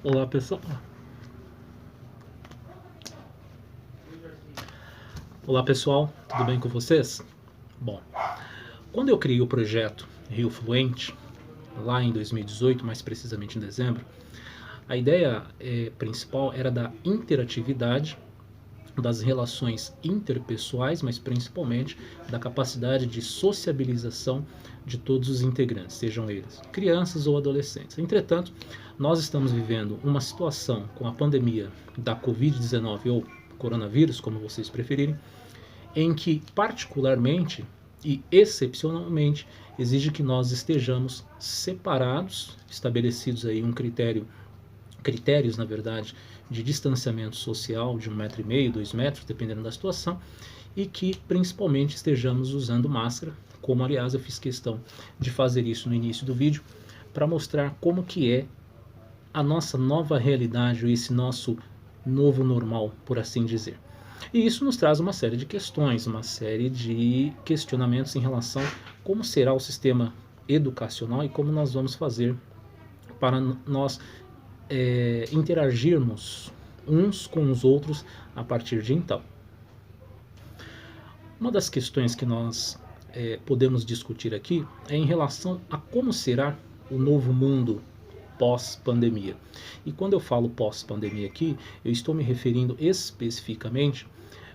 Olá pessoal, tudo bem com vocês? Bom, quando eu criei o projeto Rio Fluente, lá em 2018, mais precisamente em dezembro, a ideia principal era da interatividade, das relações interpessoais, mas principalmente da capacidade de sociabilização de todos os integrantes, sejam eles crianças ou adolescentes. Entretanto, nós estamos vivendo uma situação com a pandemia da Covid-19 ou coronavírus, como vocês preferirem, em que particularmente e excepcionalmente exige que nós estejamos separados, estabelecidos aí critérios na verdade de distanciamento social de 1,5 m, 2 metros, dependendo da situação, e que principalmente estejamos usando máscara, como aliás eu fiz questão de fazer isso no início do vídeo, para mostrar como que é a nossa nova realidade, ou esse nosso novo normal, por assim dizer. E isso nos traz uma série de questões, uma série de questionamentos em relação a como será o sistema educacional e como nós vamos fazer para nós interagirmos uns com os outros a partir de então. Uma das questões que nós podemos discutir aqui é em relação a como será o novo mundo pós-pandemia. E quando eu falo pós-pandemia aqui, eu estou me referindo especificamente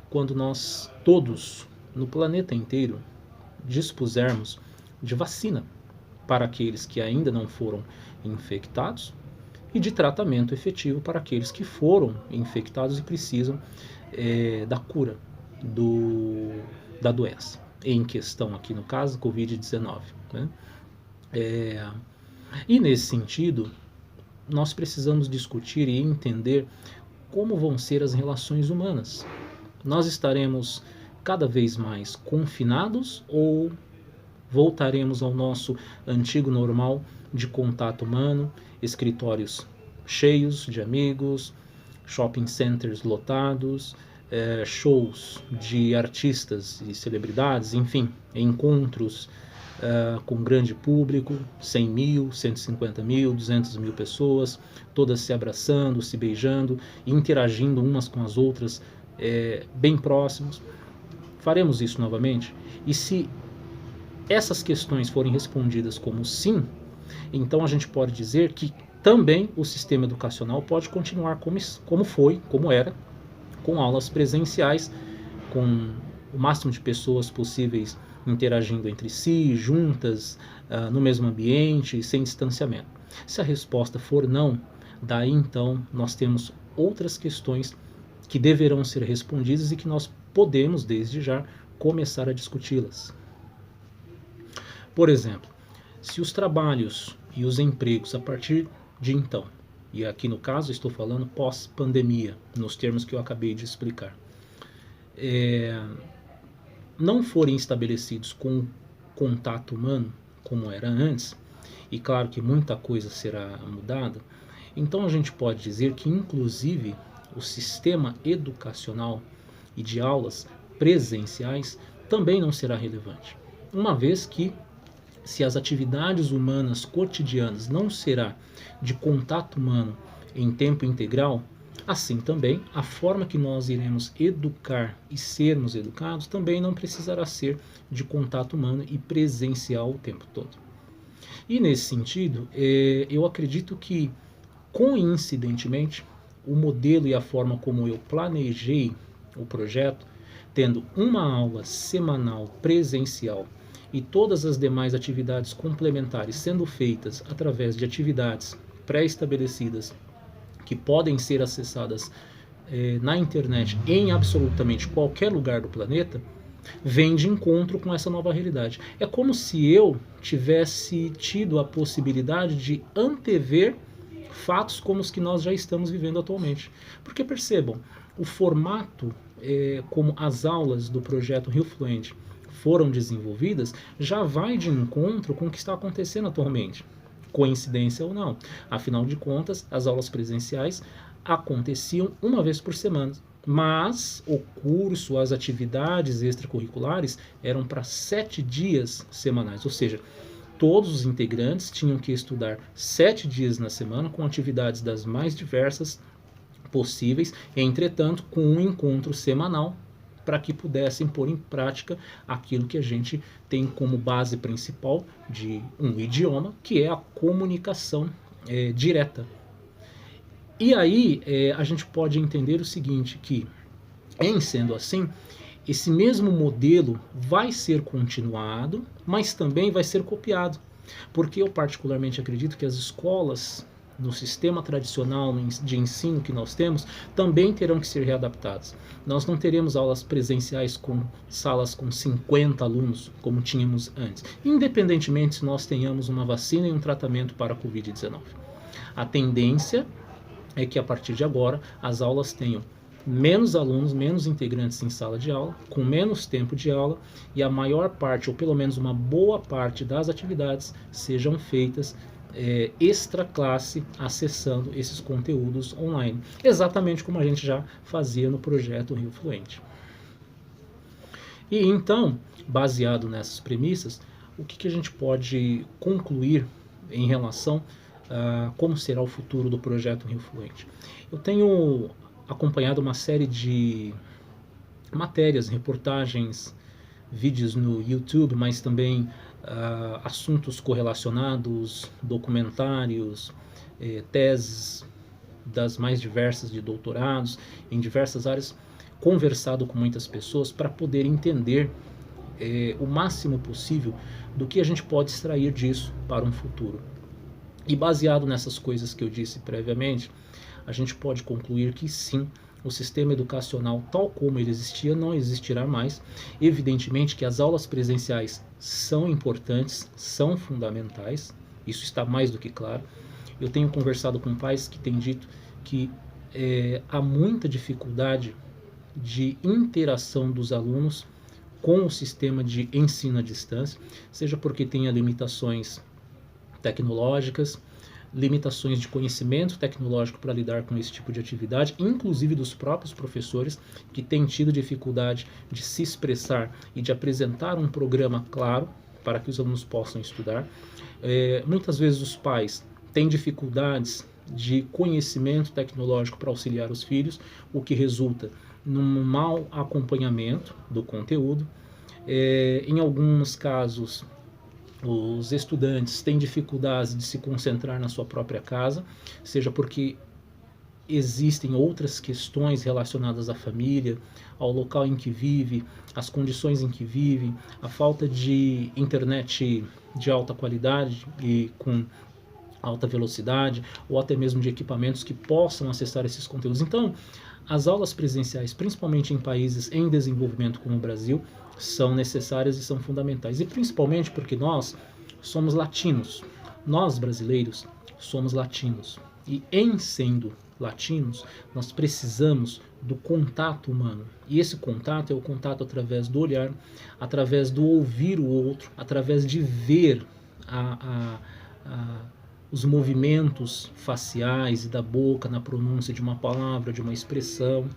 quando nós todos, no planeta inteiro, dispusermos de vacina para aqueles que ainda não foram infectados e de tratamento efetivo para aqueles que foram infectados e precisam da cura da doença. Em questão aqui no caso, Covid-19. Né? E nesse sentido, nós precisamos discutir e entender como vão ser as relações humanas. Nós estaremos cada vez mais confinados ou voltaremos ao nosso antigo normal de contato humano, escritórios cheios de amigos, shopping centers lotados, shows de artistas e celebridades, enfim, encontros com grande público, 100 mil, 150 mil, 200 mil pessoas, todas se abraçando, se beijando, interagindo umas com as outras, bem próximos. Faremos isso novamente? E se essas questões forem respondidas como sim, então a gente pode dizer que também o sistema educacional pode continuar como era, com aulas presenciais, com o máximo de pessoas possíveis interagindo entre si, juntas, no mesmo ambiente, sem distanciamento. Se a resposta for não, daí então nós temos outras questões que deverão ser respondidas e que nós podemos, desde já, começar a discuti-las. Por exemplo, se os trabalhos e os empregos a partir de então, e aqui no caso estou falando pós-pandemia, nos termos que eu acabei de explicar, não forem estabelecidos com contato humano, como era antes, e claro que muita coisa será mudada, então a gente pode dizer que inclusive o sistema educacional e de aulas presenciais também não será relevante, uma vez que se as atividades humanas cotidianas não será de contato humano em tempo integral, assim também a forma que nós iremos educar e sermos educados também não precisará ser de contato humano e presencial o tempo todo. E nesse sentido, eu acredito que, coincidentemente, o modelo e a forma como eu planejei o projeto, tendo uma aula semanal presencial e todas as demais atividades complementares sendo feitas através de atividades pré-estabelecidas que podem ser acessadas na internet em absolutamente qualquer lugar do planeta, vem de encontro com essa nova realidade. É como se eu tivesse tido a possibilidade de antever fatos como os que nós já estamos vivendo atualmente. Porque percebam, o formato como as aulas do projeto Rio Fluente foram desenvolvidas já vai de encontro com o que está acontecendo atualmente. Coincidência ou não. Afinal de contas, as aulas presenciais aconteciam uma vez por semana, mas o curso, as atividades extracurriculares eram para 7 dias semanais, ou seja, todos os integrantes tinham que estudar 7 dias na semana, com atividades das mais diversas possíveis, entretanto, com um encontro semanal, para que pudessem pôr em prática aquilo que a gente tem como base principal de um idioma, que é a comunicação direta. E aí a gente pode entender o seguinte, que em sendo assim, esse mesmo modelo vai ser continuado, mas também vai ser copiado. Porque eu particularmente acredito que as escolas, no sistema tradicional de ensino que nós temos, também terão que ser readaptadas. Nós não teremos aulas presenciais com salas com 50 alunos, como tínhamos antes, independentemente se nós tenhamos uma vacina e um tratamento para a Covid-19. A tendência é que a partir de agora as aulas tenham menos alunos, menos integrantes em sala de aula, com menos tempo de aula, e a maior parte, ou pelo menos uma boa parte das atividades sejam feitas extra classe, acessando esses conteúdos online, exatamente como a gente já fazia no projeto Rio Fluente. E então, baseado nessas premissas, o que a gente pode concluir em relação a como será o futuro do projeto Rio Fluente? Eu tenho acompanhado uma série de matérias, reportagens, vídeos no YouTube, mas também assuntos correlacionados, documentários, teses das mais diversas de doutorados, em diversas áreas, conversado com muitas pessoas para poder entender o máximo possível do que a gente pode extrair disso para um futuro. E baseado nessas coisas que eu disse previamente, a gente pode concluir que sim, o sistema educacional tal como ele existia não existirá mais. Evidentemente que as aulas presenciais são importantes, são fundamentais, isso está mais do que claro. Eu tenho conversado com pais que têm dito que há muita dificuldade de interação dos alunos com o sistema de ensino à distância, seja porque tenha limitações tecnológicas, limitações de conhecimento tecnológico para lidar com esse tipo de atividade, inclusive dos próprios professores, que têm tido dificuldade de se expressar e de apresentar um programa claro para que os alunos possam estudar. Muitas vezes os pais têm dificuldades de conhecimento tecnológico para auxiliar os filhos, o que resulta num mau acompanhamento do conteúdo. Em alguns casos, os estudantes têm dificuldades de se concentrar na sua própria casa, seja porque existem outras questões relacionadas à família, ao local em que vive, às condições em que vive, a falta de internet de alta qualidade e com alta velocidade, ou até mesmo de equipamentos que possam acessar esses conteúdos. Então, as aulas presenciais, principalmente em países em desenvolvimento como o Brasil, são necessárias e são fundamentais. E principalmente porque nós somos latinos. Nós, brasileiros, somos latinos. E em sendo latinos, nós precisamos do contato humano. E esse contato é o contato através do olhar, através do ouvir o outro, através de ver os movimentos faciais e da boca na pronúncia de uma palavra, de uma expressão.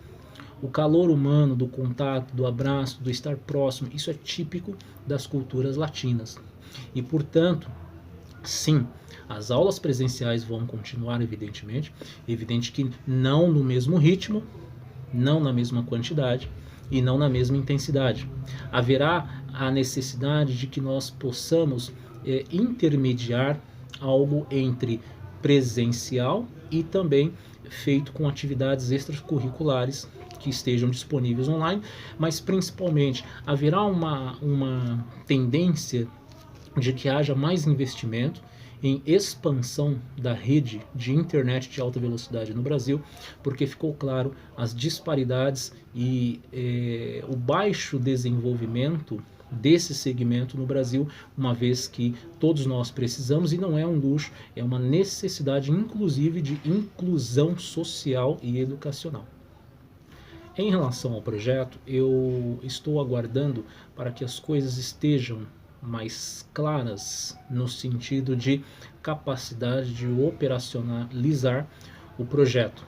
O calor humano, do contato, do abraço, do estar próximo, isso é típico das culturas latinas. E, portanto, sim, as aulas presenciais vão continuar, evidentemente. Evidente que não no mesmo ritmo, não na mesma quantidade e não na mesma intensidade. Haverá a necessidade de que nós possamos intermediar algo entre presencial e também feito com atividades extracurriculares que estejam disponíveis online, mas principalmente haverá uma tendência de que haja mais investimento em expansão da rede de internet de alta velocidade no Brasil, porque ficou claro as disparidades e o baixo desenvolvimento desse segmento no Brasil, uma vez que todos nós precisamos, e não é um luxo, é uma necessidade inclusive de inclusão social e educacional. Em relação ao projeto, eu estou aguardando para que as coisas estejam mais claras no sentido de capacidade de operacionalizar o projeto.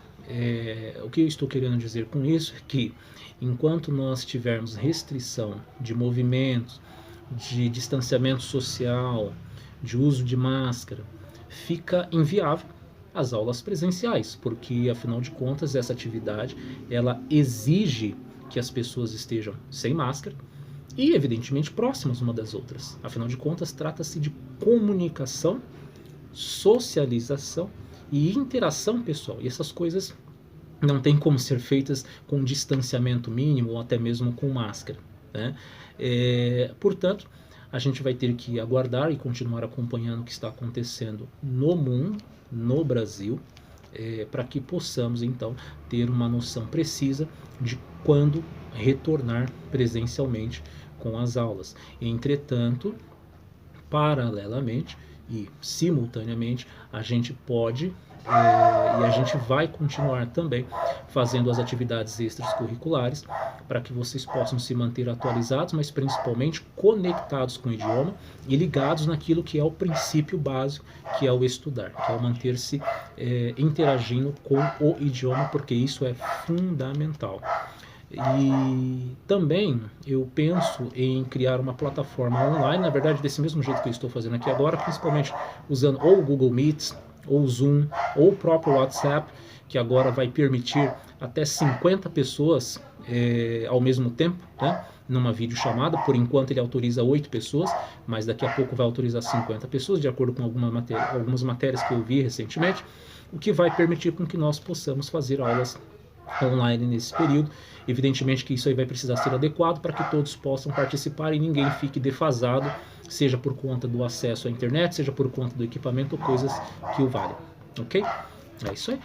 O que eu estou querendo dizer com isso é que enquanto nós tivermos restrição de movimentos, de distanciamento social, de uso de máscara, fica inviável as aulas presenciais, porque afinal de contas essa atividade ela exige que as pessoas estejam sem máscara e evidentemente próximas uma das outras. Afinal de contas trata-se de comunicação, socialização e interação pessoal, e essas coisas não tem como ser feitas com distanciamento mínimo ou até mesmo com máscara, né? Portanto, a gente vai ter que aguardar e continuar acompanhando o que está acontecendo no mundo, no Brasil, para que possamos então ter uma noção precisa de quando retornar presencialmente com as aulas. Entretanto, paralelamente e simultaneamente, a gente pode e a gente vai continuar também fazendo as atividades extracurriculares para que vocês possam se manter atualizados, mas principalmente conectados com o idioma e ligados naquilo que é o princípio básico, que é o estudar, que é o manter-se interagindo com o idioma, porque isso é fundamental. E também eu penso em criar uma plataforma online, na verdade desse mesmo jeito que eu estou fazendo aqui agora, principalmente usando ou o Google Meets, ou o Zoom, ou o próprio WhatsApp, que agora vai permitir até 50 pessoas ao mesmo tempo, né, numa videochamada. Por enquanto ele autoriza 8 pessoas, mas daqui a pouco vai autorizar 50 pessoas, de acordo com algumas matérias que eu vi recentemente, o que vai permitir com que nós possamos fazer aulas online nesse período. Evidentemente que isso aí vai precisar ser adequado para que todos possam participar e ninguém fique defasado, seja por conta do acesso à internet, seja por conta do equipamento ou coisas que o valham, ok? É isso aí.